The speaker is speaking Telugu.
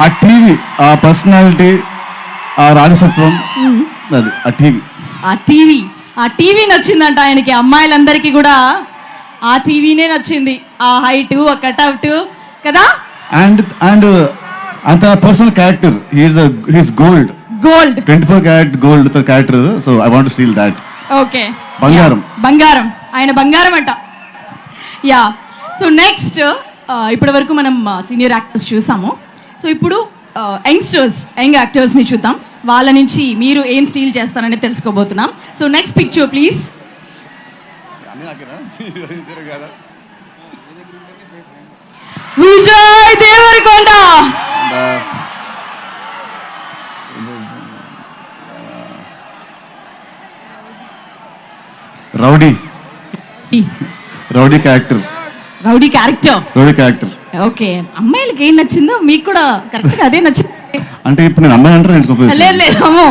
ఆ టీవీ, ఆ పర్సనాలిటీ, ఆ రాజసత్వం, అది ఆ టీవీ నచ్చిందంట ఆయనకి. అమ్మాయిలందరికీ కూడా ఆ టీవీనే నచ్చింది. ఆ హైట్, ఆ కట్అవుట్ కదా. అండ్ అంత personal character, he's gold 24 carat gold character. So I want to steal that. Okay, బంగారం ఆయన బంగారం అంట. యా. సో నెక్స్ట్, ఇప్పటి వరకు మనం సీనియర్ యాక్టర్స్ చూసాము. సో ఇప్పుడు యంగ్ యాక్టర్స్ని చూద్దాం. వాళ్ళ నుంచి మీరు ఏం స్టీల్ చేస్తారని తెలుసుకోబోతున్నాం. So next picture please. Vijay Deverakonda. Rowdy character. Okay, అమ్మాయిలకి ఏం నచ్చిందో మీకు కూడా కరెక్ట్గా అదే నచ్చింది. అంటే ఇప్పుడు నేను అమ్మాయి అంటారా? లేదు, అమ్మో,